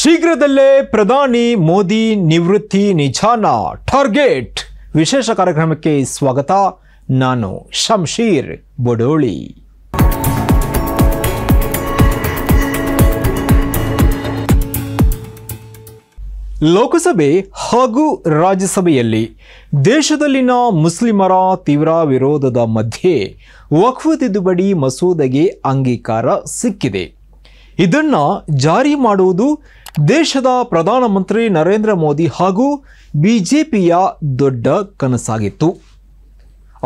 ಶೀಘ್ರದಲ್ಲೇ ಪ್ರಧಾನಿ ಮೋದಿ ನಿವೃತ್ತಿ ನಿಜಾನ ಟಾರ್ಗೆಟ್ ವಿಶೇಷ ಕಾರ್ಯಕ್ರಮಕ್ಕೆ ಸ್ವಾಗತ. ನಾನು ಶಂಶೀರ್ ಬಡೋಳಿ. ಲೋಕಸಭೆ ಹಾಗೂ ರಾಜ್ಯಸಭೆಯಲ್ಲಿ ದೇಶದಲ್ಲಿನ ಮುಸ್ಲಿಮರ ತೀವ್ರ ವಿರೋಧದ ಮಧ್ಯೆ ವಕ್ಫ್ ತಿದ್ದುಪಡಿ ಮಸೂದೆಗೆ ಅಂಗೀಕಾರ ಸಿಕ್ಕಿದೆ. ಇದನ್ನು ಜಾರಿ ಮಾಡುವುದು ದೇಶದ ಪ್ರಧಾನಮಂತ್ರಿ ನರೇಂದ್ರ ಮೋದಿ ಹಾಗೂ ಬಿಜೆಪಿಯ ದೊಡ್ಡ ಕನಸಾಗಿತ್ತು.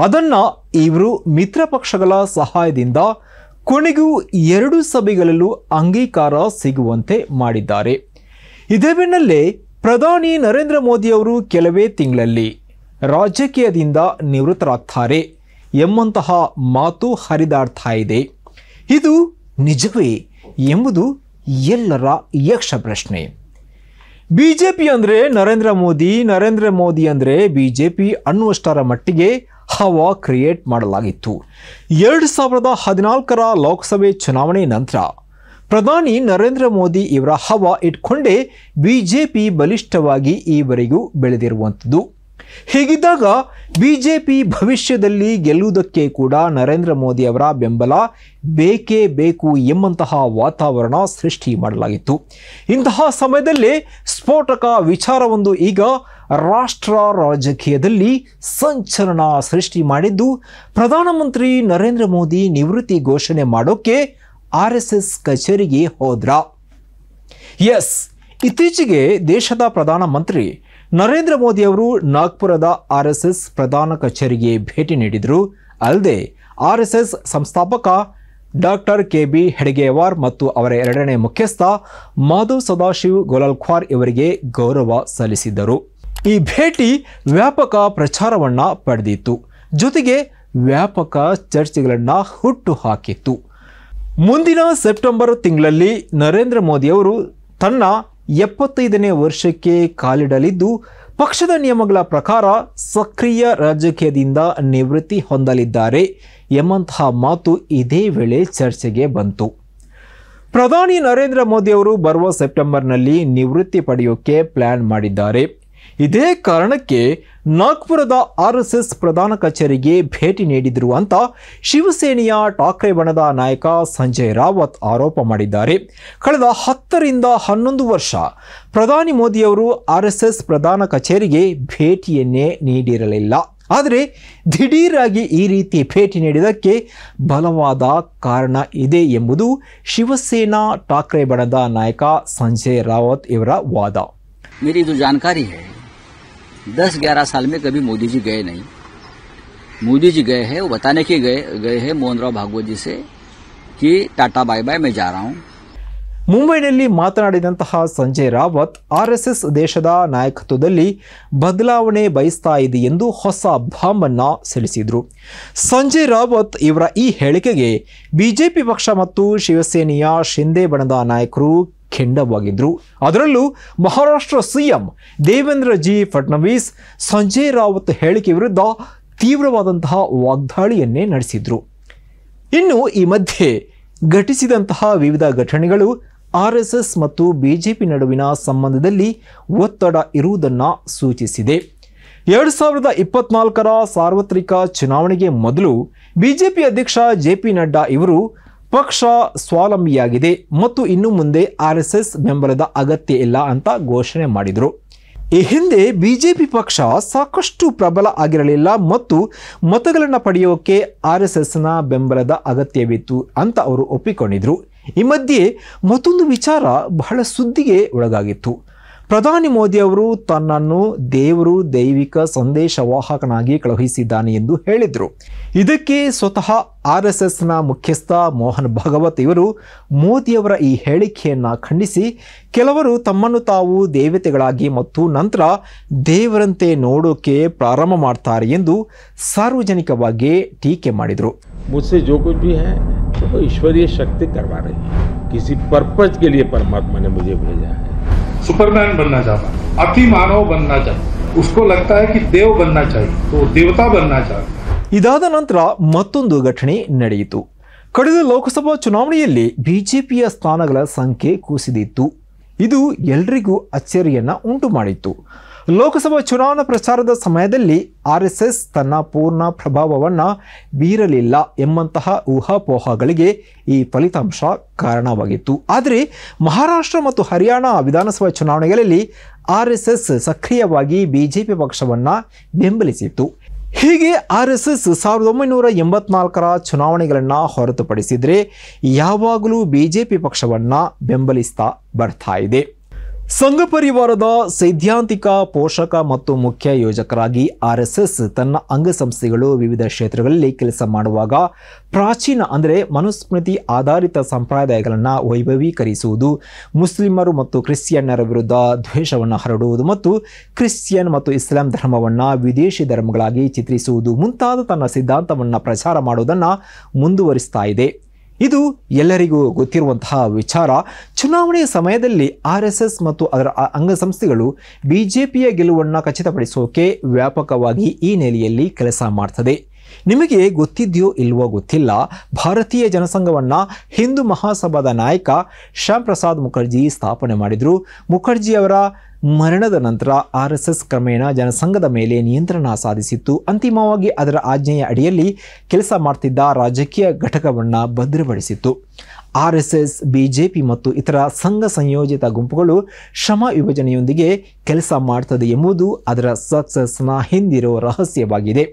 ಅದನ್ನು ಇವರು ಮಿತ್ರ ಪಕ್ಷಗಳ ಸಹಾಯದಿಂದ ಕೊನೆಗೂ 2 ಸಭೆಗಳಲ್ಲೂ ಅಂಗೀಕಾರ ಸಿಗುವಂತೆ ಮಾಡಿದ್ದಾರೆ. ಇದೇ ಬೆನ್ನಲ್ಲೇ ಪ್ರಧಾನಿ ನರೇಂದ್ರ ಮೋದಿ ಅವರು ಕೆಲವೇ ತಿಂಗಳಲ್ಲಿ ರಾಜಕೀಯದಿಂದ ನಿವೃತ್ತರಾಗ್ತಾರೆ ಎಂಬಂತಹ ಮಾತು ಹರಿದಾಡ್ತಾ ಇದೆ. ಇದು ನಿಜವೇ ಎಂಬುದು ಎಲ್ಲರ ಯಕ್ಷ ಪ್ರಶ್ನೆ. ಬಿಜೆಪಿ ಅಂದರೆ ನರೇಂದ್ರ ಮೋದಿ ಅಂದರೆ ಬಿಜೆಪಿ ಅನ್ನುವಷ್ಟರ ಮಟ್ಟಿಗೆ ಹವಾ ಕ್ರಿಯೇಟ್ ಮಾಡಲಾಗಿತ್ತು. 2014ರ ಲೋಕಸಭೆ ಚುನಾವಣೆ ನಂತರ ಪ್ರಧಾನಿ ನರೇಂದ್ರ ಮೋದಿ ಇವರ ಹವಾ ಇಟ್ಕೊಂಡೇ ಬಿಜೆಪಿ ಬಲಿಷ್ಠವಾಗಿ ಈವರೆಗೂ ಬೆಳೆದಿರುವಂಥದ್ದು. ಹೀಗಿದ್ದಾಗ ಬಿಜೆಪಿ ಭವಿಷ್ಯದಲ್ಲಿ ಗೆಲ್ಲುವುದಕ್ಕೆ ಕೂಡ ನರೇಂದ್ರ ಮೋದಿ ಅವರ ಬೆಂಬಲ ಬೇಕೇ ಬೇಕು ಎಂಬಂತಹ ವಾತಾವರಣ ಸೃಷ್ಟಿ ಮಾಡಲಾಗಿತ್ತು. ಇಂತಹ ಸಮಯದಲ್ಲೇ ಸ್ಫೋಟಕ ವಿಚಾರವೊಂದು ಈಗ ರಾಷ್ಟ್ರ ರಾಜಕೀಯದಲ್ಲಿ ಸಂಚಲನ ಸೃಷ್ಟಿ ಮಾಡಿದ್ದು, ಪ್ರಧಾನಮಂತ್ರಿ ನರೇಂದ್ರ ಮೋದಿ ನಿವೃತ್ತಿ ಘೋಷಣೆ ಮಾಡೋಕೆ RSS ಕಚೇರಿಗೆ ಹೋದ್ರ. ಎಸ್, ಇತ್ತೀಚೆಗೆ ದೇಶದ ಪ್ರಧಾನಮಂತ್ರಿ ನರೇಂದ್ರ ಮೋದಿ ಅವರು ನಾಗ್ಪುರದ RSS ಪ್ರಧಾನ ಕಚೇರಿಗೆ ಭೇಟಿ ನೀಡಿದರು. ಅಲ್ಲದೆ RSS ಸಂಸ್ಥಾಪಕ ಡಾಕ್ಟರ್ KB ಹೆಡ್ಗೇವಾರ್ ಮತ್ತು ಅವರ 2ನೇ ಮುಖ್ಯಸ್ಥ ಮಾಧವ್ ಸದಾಶಿವ್ ಗೋಲಲ್ಖ್ವಾರ್ ಇವರಿಗೆ ಗೌರವ ಸಲ್ಲಿಸಿದ್ದರು. ಈ ಭೇಟಿ ವ್ಯಾಪಕ ಪ್ರಚಾರವನ್ನ ಪಡೆದಿತ್ತು, ಜೊತೆಗೆ ವ್ಯಾಪಕ ಚರ್ಚೆಗಳನ್ನು ಹುಟ್ಟು ಹಾಕಿತ್ತು. ಮುಂದಿನ ಸೆಪ್ಟೆಂಬರ್ ತಿಂಗಳಲ್ಲಿ ನರೇಂದ್ರ ಮೋದಿ ಅವರು ತನ್ನ 75ನೇ ವರ್ಷಕ್ಕೆ ಕಾಲಿಡಲಿದ್ದು, ಪಕ್ಷದ ನಿಯಮಗಳ ಪ್ರಕಾರ ಸಕ್ರಿಯ ರಾಜಕೀಯದಿಂದ ನಿವೃತ್ತಿ ಹೊಂದಲಿದ್ದಾರೆ ಎಂಬಂತಹ ಮಾತು ಇದೇ ವೇಳೆ ಚರ್ಚೆಗೆ ಬಂತು. ಪ್ರಧಾನಿ ನರೇಂದ್ರ ಮೋದಿ ಅವರು ಬರುವ ಸೆಪ್ಟೆಂಬರ್ನಲ್ಲಿ ನಿವೃತ್ತಿ ಪಡೆಯೋಕೆ ಪ್ಲಾನ್ ಮಾಡಿದ್ದಾರೆ. ಇದೇ ಕಾರಣಕ್ಕೆ ನಾಗ್ಪುರದ RSS ಪ್ರಧಾನ ಕಚೇರಿಗೆ ಭೇಟಿ ನೀಡಿದರು ಅಂತ ಶಿವಸೇನೆಯ ಠಾಕ್ರೆ ಬಣದ ನಾಯಕ ಸಂಜಯ್ ರಾವತ್ ಆರೋಪ ಮಾಡಿದ್ದಾರೆ. ಕಳೆದ 10ರಿಂದ 11 ವರ್ಷ ಪ್ರಧಾನಿ ಮೋದಿಯವರು RSS ಪ್ರಧಾನ ಕಚೇರಿಗೆ ಭೇಟಿಯನ್ನೇ ನೀಡಿರಲಿಲ್ಲ. ಆದರೆ ದಿಢೀರಾಗಿ ಈ ರೀತಿ ಭೇಟಿ ನೀಡಿದ್ದಕ್ಕೆ ಬಲವಾದ ಕಾರಣ ಇದೆ ಎಂಬುದು ಶಿವಸೇನಾ ಠಾಕ್ರೆ ಬಣದ ನಾಯಕ ಸಂಜಯ್ ರಾವತ್ ಇವರ ವಾದ. मेरी जो जानकारी है 10-11 साल में कभी मोदी जी गए नहीं. मोदी जी गए हैं, वो बताने के गए हैं मोहन राव भागवत जी से कि टाटा बाय बाय मैं जा रहा हूं. ಮುಂಬೈನಲ್ಲಿ ಮಾತನಾಡಿದಂತಹ ಸಂಜಯ್ ರಾವತ್ RSS ದೇಶದ ನಾಯಕತ್ವದಲ್ಲಿ ಬದಲಾವಣೆ ಬಯಸ್ತಾ ಇದೆ ಎಂದು ಹೊಸ ಬಾಂಬ್ ಅನ್ನ ಸಿಡಿಸಿದ್ರು. ಸಂಜಯ್ ರಾವತ್ ಇವರ ಈ ಹೇಳಿಕೆಗೆ ಬಿಜೆಪಿ ಪಕ್ಷ ಮತ್ತು ಶಿವಸೇನೆಯ ಶಿಂದೆ ಬಣದ ನಾಯಕರು ಖಂಡವಾಗಿದ್ರು. ಅದರಲ್ಲೂ ಮಹಾರಾಷ್ಟ್ರ CM ದೇವೇಂದ್ರ ಜಿ ಫಡ್ನವೀಸ್ ಸಂಜಯ್ ರಾವತ್ ಹೇಳಿಕೆ ವಿರುದ್ಧ ತೀವ್ರವಾದಂತಹ ವಾಗ್ದಾಳಿಯನ್ನೇ ನಡೆಸಿದ್ರು. ಇನ್ನು ಈ ಮಧ್ಯೆ ಘಟಿಸಿದಂತಹ ವಿವಿಧ ಘಟನೆಗಳು RSS ಮತ್ತು ಬಿಜೆಪಿ ನಡುವಿನ ಸಂಬಂಧದಲ್ಲಿ ಒತ್ತಡ ಇರುವುದನ್ನು ಸೂಚಿಸಿದೆ. 2024ರ ಸಾರ್ವತ್ರಿಕ ಚುನಾವಣೆಗೆ ಮೊದಲು ಬಿಜೆಪಿ ಅಧ್ಯಕ್ಷ JP ನಡ್ಡಾ ಇವರು ಪಕ್ಷ ಸ್ವಾವಲಂಬಿಯಾಗಿದೆ ಮತ್ತು ಇನ್ನು ಮುಂದೆ RSS ಬೆಂಬಲದ ಅಗತ್ಯ ಇಲ್ಲ ಅಂತ ಘೋಷಣೆ ಮಾಡಿದರು. ಈ ಹಿಂದೆ ಬಿಜೆಪಿ ಪಕ್ಷ ಸಾಕಷ್ಟು ಪ್ರಬಲ ಆಗಿರಲಿಲ್ಲ ಮತ್ತು ಮತಗಳನ್ನು ಪಡೆಯೋಕೆ RSSನ ಬೆಂಬಲದ ಅಗತ್ಯವಿತ್ತು ಅಂತ ಅವರು ಒಪ್ಪಿಕೊಂಡಿದ್ರು. ಈ ಮಧ್ಯೆ ಮತ್ತೊಂದು ವಿಚಾರ ಬಹಳ ಸುದ್ದಿಗೆ ಒಳಗಾಗಿತ್ತು. ಪ್ರಧಾನಿ ಮೋದಿ ಅವರು ತನ್ನನ್ನು ದೇವರು ದೈವಿಕ ಸಂದೇಶವಾಹಕನಾಗಿ ಕಳುಹಿಸಿದ್ದಾನೆ ಎಂದು ಹೇಳಿದರು. ಇದಕ್ಕೆ ಸ್ವತಃ RSSನ ಮುಖ್ಯಸ್ಥ ಮೋಹನ್ ಭಾಗವತ್ ಇವರು ಮೋದಿಯವರ ಈ ಹೇಳಿಕೆಯನ್ನು ಖಂಡಿಸಿ ಕೆಲವರು ತಮ್ಮನ್ನು ತಾವು ದೇವತೆಗಳಾಗಿ ಮತ್ತು ನಂತರ ದೇವರಂತೆ ನೋಡೋಕೆ ಪ್ರಾರಂಭ ಮಾಡ್ತಾರೆ ಎಂದು ಸಾರ್ವಜನಿಕವಾಗಿ ಟೀಕೆ ಮಾಡಿದರು. मुझसे जो कुछ भी है तो ईश्वरीय शक्ति करवा रही है. किसी पर्पज के लिए परमात्मा ने मुझे भेजा है. सुपरमैन बनना चाहता, अति मानव बनना चाहता, उसको लगता है कि देव बनना चाहिए तो देवता बनना चाहता. ಇದಾದ ನಂತರ ಮತ್ತೊಂದು ಘಟನೆ ನಡೆಯಿತು. ಕಳೆದ ಲೋಕಸಭಾ ಚುನಾವಣೆಯಲ್ಲಿ ಬಿಜೆಪಿಯ ಸ್ಥಾನಗಳ ಸಂಖ್ಯೆ ಕುಸಿದಿತ್ತು. ಇದು ಎಲ್ರಿಗೂ ಅಚ್ಚರಿಯನ್ನು ಉಂಟು ಮಾಡಿತ್ತು. ಲೋಕಸಭಾ ಚುನಾವಣಾ ಪ್ರಚಾರದ ಸಮಯದಲ್ಲಿ RSS ತನ್ನ ಪೂರ್ಣ ಪ್ರಭಾವವನ್ನು ಬೀರಲಿಲ್ಲ ಎಂಬಂತಹ ಊಹಾಪೋಹಗಳಿಗೆ ಈ ಫಲಿತಾಂಶ ಕಾರಣವಾಗಿತ್ತು. ಆದರೆ ಮಹಾರಾಷ್ಟ್ರ ಮತ್ತು ಹರಿಯಾಣ ವಿಧಾನಸಭಾ ಚುನಾವಣೆಗಳಲ್ಲಿ RSS ಸಕ್ರಿಯವಾಗಿ BJP ಪಕ್ಷವನ್ನು ಬೆಂಬಲಿಸಿತ್ತು. ಹೀಗೆ RSS 1984ರ ಚುನಾವಣೆಗಳನ್ನು ಹೊರತುಪಡಿಸಿದರೆ ಯಾವಾಗಲೂ BJP ಪಕ್ಷವನ್ನು ಬೆಂಬಲಿಸ್ತಾ ಬರ್ತಾ ಇದೆ. ಸಂಘ ಪರಿವಾರದ ಸೈದ್ಧಾಂತಿಕ ಪೋಷಕ ಮತ್ತು ಮುಖ್ಯ ಯೋಜಕರಾಗಿ RSS ತನ್ನ ಅಂಗಸಂಸ್ಥೆಗಳು ವಿವಿಧ ಕ್ಷೇತ್ರಗಳಲ್ಲಿ ಕೆಲಸ ಮಾಡುವಾಗ ಪ್ರಾಚೀನ ಅಂದರೆ ಮನುಸ್ಮೃತಿ ಆಧಾರಿತ ಸಂಪ್ರದಾಯಗಳನ್ನು ವೈಭವೀಕರಿಸುವುದು, ಮುಸ್ಲಿಮರು ಮತ್ತು ಕ್ರಿಶ್ಚಿಯನ್ನರ ವಿರುದ್ಧ ದ್ವೇಷವನ್ನು ಹರಡುವುದು ಮತ್ತು ಕ್ರಿಶ್ಚಿಯನ್ ಮತ್ತು ಇಸ್ಲಾಂ ಧರ್ಮವನ್ನು ವಿದೇಶಿ ಧರ್ಮಗಳಾಗಿ ಚಿತ್ರಿಸುವುದು ಮುಂತಾದ ತನ್ನ ಸಿದ್ಧಾಂತವನ್ನು ಪ್ರಚಾರ ಮಾಡುವುದನ್ನು ಮುಂದುವರಿಸ್ತಾ ಇದೆ. ಇದು ಎಲ್ಲರಿಗೂ ಗೊತ್ತಿರುವಂತಹ ವಿಚಾರ. ಚುನಾವಣೆಯ ಸಮಯದಲ್ಲಿ RSS ಮತ್ತು ಅದರ ಅಂಗಸಂಸ್ಥೆಗಳು BJPಯ ಗೆಲುವನ್ನು ಖಚಿತಪಡಿಸೋಕೆ ವ್ಯಾಪಕವಾಗಿ ಈ ನೆಲೆಯಲ್ಲಿ ಕೆಲಸ ಮಾಡ್ತದೆ. ನಿಮಗೆ ಗೊತ್ತಿದೆಯೋ ಇಲ್ವೋ ಗೊತ್ತಿಲ್ಲ, ಭಾರತೀಯ ಜನಸಂಘವನ್ನು ಹಿಂದೂ ಮಹಾಸಭಾದ ನಾಯಕ ಶ್ಯಾಮ್ ಪ್ರಸಾದ್ ಮುಖರ್ಜಿ ಸ್ಥಾಪನೆ ಮಾಡಿದರು. ಮುಖರ್ಜಿಯವರ ಮರಣದ ನಂತರ RSS ಕ್ರಮೇಣ ಜನಸಂಘದ ಮೇಲೆ ನಿಯಂತ್ರಣ ಸಾಧಿಸಿತ್ತು. ಅಂತಿಮವಾಗಿ ಅದರ ಆಜ್ಞೆಯ ಅಡಿಯಲ್ಲಿ ಕೆಲಸ ಮಾಡ್ತಿದ್ದ ರಾಜಕೀಯ ಘಟಕವನ್ನು ಭದ್ರಪಡಿಸಿತ್ತು. RSS, BJP ಮತ್ತು ಇತರ ಸಂಘ ಸಂಯೋಜಿತ ಗುಂಪುಗಳು ಶ್ರಮ ವಿಭಜನೆಯೊಂದಿಗೆ ಕೆಲಸ ಮಾಡ್ತದೆ ಎಂಬುದು ಅದರ ಸಕ್ಸಸ್ನ ಹಿಂದಿರೋ ರಹಸ್ಯವಾಗಿದೆ.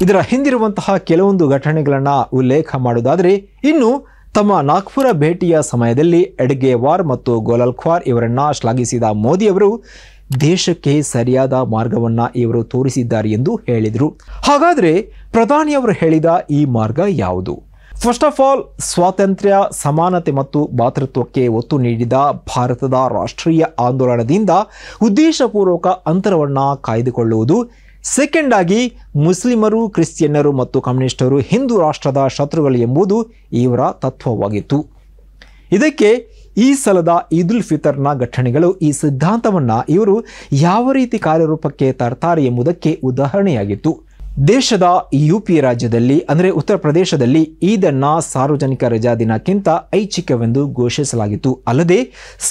ಇದರ ಹಿಂದಿರುವಂತಹ ಕೆಲವೊಂದು ಘಟನೆಗಳನ್ನು ಉಲ್ಲೇಖ ಮಾಡುವುದಾದರೆ, ಇನ್ನು ತಮ್ಮ ನಾಗ್ಪುರ ಭೇಟಿಯ ಸಮಯದಲ್ಲಿ ಎಡ್ಗೇವಾರ್ ಮತ್ತು ಗೋಲಲ್ಖ್ವಾರ್ ಇವರನ್ನು ಶ್ಲಾಘಿಸಿದ ಮೋದಿಯವರು ದೇಶಕ್ಕೆ ಸರಿಯಾದ ಮಾರ್ಗವನ್ನು ಇವರು ತೋರಿಸಿದ್ದಾರೆ ಎಂದು ಹೇಳಿದರು. ಹಾಗಾದರೆ ಪ್ರಧಾನಿಯವರು ಹೇಳಿದ ಈ ಮಾರ್ಗ ಯಾವುದು? ಫಸ್ಟ್ ಆಫ್ ಆಲ್, ಸ್ವಾತಂತ್ರ್ಯ, ಸಮಾನತೆ ಮತ್ತು ಭಾತೃತ್ವಕ್ಕೆ ಒತ್ತು ನೀಡಿದ ಭಾರತದ ರಾಷ್ಟ್ರೀಯ ಆಂದೋಲನದಿಂದ ಉದ್ದೇಶಪೂರ್ವಕ ಅಂತರವನ್ನು ಕಾಯ್ದುಕೊಳ್ಳುವುದು. ಸೆಕೆಂಡ್ ಆಗಿ, ಮುಸ್ಲಿಮರು, ಕ್ರಿಶ್ಚಿಯನ್ನರು ಮತ್ತು ಕಮ್ಯುನಿಸ್ಟರು ಹಿಂದೂ ರಾಷ್ಟ್ರದ ಶತ್ರುಗಳು ಎಂಬುದು ಇವರ ತತ್ವವಾಗಿತ್ತು. ಇದಕ್ಕೆ ಈ ಸಲದ ಈದ್ ಉಲ್ ಫಿತರ್ನ ಘಟನೆಗಳು ಈ ಸಿದ್ಧಾಂತವನ್ನು ಇವರು ಯಾವ ರೀತಿ ಕಾರ್ಯರೂಪಕ್ಕೆ ತರ್ತಾರೆ ಎಂಬುದಕ್ಕೆ ಉದಾಹರಣೆಯಾಗಿತ್ತು. ದೇಶದ UP ರಾಜ್ಯದಲ್ಲಿ ಅಂದರೆ ಉತ್ತರ ಪ್ರದೇಶದಲ್ಲಿ ಈದನ್ನು ಸಾರ್ವಜನಿಕ ರಜಾ ದಿನಕ್ಕಿಂತ ಐಚ್ಛಿಕವೆಂದು ಘೋಷಿಸಲಾಗಿತ್ತು. ಅಲ್ಲದೆ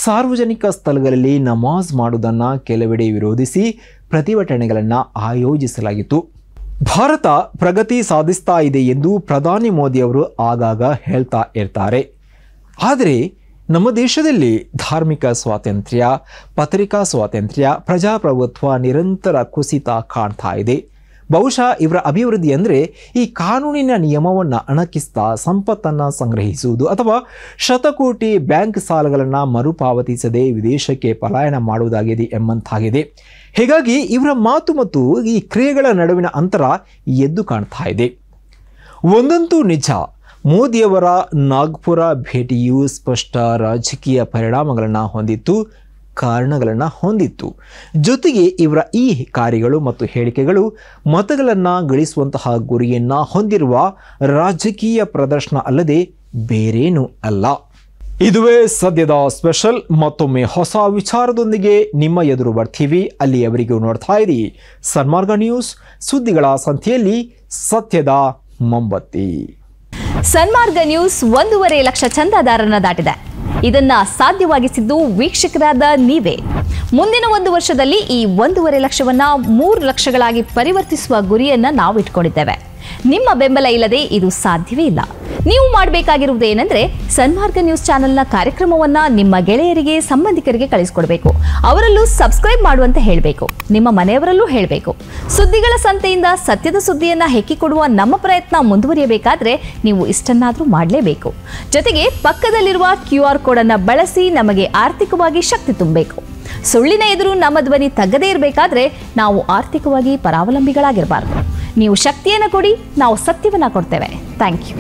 ಸಾರ್ವಜನಿಕ ಸ್ಥಳಗಳಲ್ಲಿ ನಮಾಜ್ ಮಾಡುವುದನ್ನು ಕೆಲವೆಡೆ ವಿರೋಧಿಸಿ ಪ್ರತಿಭಟನೆಗಳನ್ನು ಆಯೋಜಿಸಲಾಗಿತ್ತು. ಭಾರತ ಪ್ರಗತಿ ಸಾಧಿಸ್ತಾ ಇದೆ ಎಂದು ಪ್ರಧಾನಿ ಮೋದಿಯವರು ಆಗಾಗ ಹೇಳ್ತಾ ಇರ್ತಾರೆ. ಆದರೆ ನಮ್ಮ ದೇಶದಲ್ಲಿ ಧಾರ್ಮಿಕ ಸ್ವಾತಂತ್ರ್ಯ, ಪತ್ರಿಕಾ ಸ್ವಾತಂತ್ರ್ಯ, ಪ್ರಜಾಪ್ರಭುತ್ವ ನಿರಂತರ ಕುಸಿತ ಕಾಣ್ತಾ ಇದೆ. ಬಹುಶಃ ಇವರ ಅಭಿವೃದ್ಧಿ ಅಂದರೆ ಈ ಕಾನೂನಿನ ನಿಯಮವನ್ನು ಅಣಕಿಸ್ತಾ ಸಂಪತ್ತನ್ನು ಸಂಗ್ರಹಿಸುವುದು ಅಥವಾ ಶತಕೋಟಿ ಬ್ಯಾಂಕ್ ಸಾಲಗಳನ್ನು ಮರುಪಾವತಿಸದೆ ವಿದೇಶಕ್ಕೆ ಪಲಾಯನ ಮಾಡುವುದಾಗಿದೆ ಎಂಬಂತಾಗಿದೆ. ಹೀಗಾಗಿ ಇವರ ಮಾತು ಮತ್ತು ಈ ಕ್ರಿಯೆಗಳ ನಡುವಿನ ಅಂತರ ಎದ್ದು ಕಾಣ್ತಾ ಇದೆ. ಒಂದಂತೂ ನಿಜ, ಮೋದಿಯವರ ನಾಗ್ಪುರ ಭೇಟಿಯು ಸ್ಪಷ್ಟ ರಾಜಕೀಯ ಪರಿಣಾಮಗಳನ್ನು ಹೊಂದಿತ್ತು, ಕಾರಣಗಳನ್ನು ಹೊಂದಿತ್ತು. ಜೊತೆಗೆ ಇವರ ಈ ಕಾರ್ಯಗಳು ಮತ್ತು ಹೇಳಿಕೆಗಳು ಮತಗಳನ್ನು ಗಳಿಸುವಂತಹ ಗುರಿಯನ್ನು ಹೊಂದಿರುವ ರಾಜಕೀಯ ಪ್ರದರ್ಶನ ಅಲ್ಲದೆ ಬೇರೇನೂ ಅಲ್ಲ. ಇದುವೇ ಸದ್ಯದ ಸ್ಪೆಷಲ್. ಮತ್ತೊಮ್ಮೆ ಹೊಸ ವಿಚಾರದೊಂದಿಗೆ ನಿಮ್ಮ ಎದುರು ಬರ್ತೀವಿ. ಅಲ್ಲಿಯವರೆಗೂ ನೋಡ್ತಾ ಇರಿ ಸನ್ಮಾರ್ಗ ನ್ಯೂಸ್, ಸುದ್ದಿಗಳ ಸಂತೆಯಲ್ಲಿ ಸತ್ಯದ ಮೊಂಬತ್ತಿ. ಸನ್ಮಾರ್ಗ ನ್ಯೂಸ್ 1.5 ಲಕ್ಷ ಚಂದಾದಾರರನ್ನ ದಾಟಿದೆ. ಇದನ್ನ ಸಾಧ್ಯವಾಗಿಸಿದ್ದು ವೀಕ್ಷಕರಾದ ನೀವೇ. ಮುಂದಿನ 1 ವರ್ಷದಲ್ಲಿ ಈ 1.5 ಲಕ್ಷವನ್ನ 3 ಲಕ್ಷಗಳಾಗಿ ಪರಿವರ್ತಿಸುವ ಗುರಿಯನ್ನ ನಾವು ಇಟ್ಕೊಂಡಿದ್ದೇವೆ. ನಿಮ್ಮ ಬೆಂಬಲ ಇಲ್ಲದೆ ಇದು ಸಾಧ್ಯವೇ ಇಲ್ಲ. ನೀವು ಮಾಡಬೇಕಾಗಿರುವುದು ಏನಂದ್ರೆ ಸನ್ಮಾರ್ಗ ನ್ಯೂಸ್ ಚಾನೆಲ್ನ ಕಾರ್ಯಕ್ರಮವನ್ನ ನಿಮ್ಮ ಗೆಳೆಯರಿಗೆ, ಸಂಬಂಧಿಕರಿಗೆ ಕಳಿಸಿಕೊಡಬೇಕು. ಅವರಲ್ಲೂ ಸಬ್ಸ್ಕ್ರೈಬ್ ಮಾಡುವಂತೆ ಹೇಳಬೇಕು. ನಿಮ್ಮ ಮನೆಯವರಲ್ಲೂ ಹೇಳಬೇಕು. ಸುದ್ದಿಗಳ ಸಂತೆಯಿಂದ ಸತ್ಯದ ಸುದ್ದಿಯನ್ನ ಹೆಕ್ಕಿಕೊಡುವ ನಮ್ಮ ಪ್ರಯತ್ನ ಮುಂದುವರಿಯಬೇಕಾದ್ರೆ ನೀವು ಇಷ್ಟನ್ನಾದರೂ ಮಾಡಲೇಬೇಕು. ಜೊತೆಗೆ ಪಕ್ಕದಲ್ಲಿರುವ QR ಕೋಡ್ ಅನ್ನು ಬಳಸಿ ನಮಗೆ ಆರ್ಥಿಕವಾಗಿ ಶಕ್ತಿ ತುಂಬಬೇಕು. ಸುಳ್ಳಿನ ಎದುರು ನಮ್ಮ ಧ್ವನಿ ತಗ್ಗದೇ ಇರಬೇಕಾದ್ರೆ ನಾವು ಆರ್ಥಿಕವಾಗಿ ಪರಾವಲಂಬಿಗಳಾಗಿರಬಾರದು. ನೀವು ಶಕ್ತಿಯನ್ನು ಕೊಡಿ, ನಾವು ಸತ್ಯವನ್ನ ಕೊಡ್ತೇವೆ. Thank you.